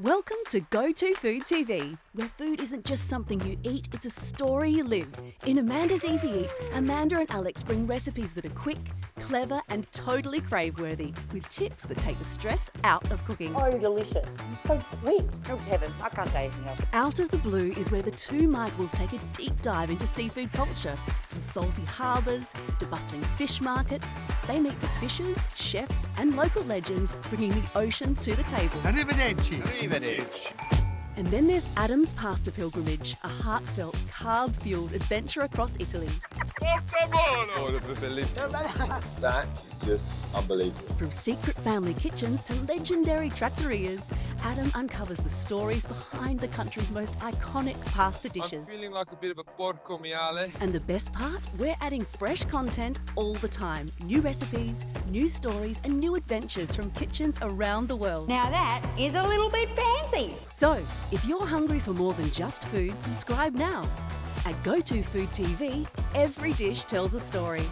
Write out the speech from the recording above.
Welcome to Go To Food TV, where food isn't just something you eat, it's a story you live. In Amanda's Easy Eats, Amanda and Alex bring recipes that are quick, clever and totally crave-worthy, with tips that take the stress out of cooking. Oh, delicious. It's so quick. Looks heaven. I can't say anything else. Out of the Blue is where the two Michaels take a deep dive into seafood culture. From salty harbours to bustling fish markets, they meet the fishers, chefs and local legends, bringing the ocean to the table. Arrivederci. And then there's Adam's Pasta Pilgrimage, a heartfelt, carb-fueled adventure across Italy. That is just unbelievable. From secret family kitchens to legendary trattorias, Adam uncovers the stories behind the country's most iconic pasta dishes. I'm feeling like a bit of a porco miale. And the best part? We're adding fresh content all the time. New recipes, new stories and new adventures from kitchens around the world. Now that is a little bit fancy. So, if you're hungry for more than just food, subscribe now. At Go To Food TV, every dish tells a story.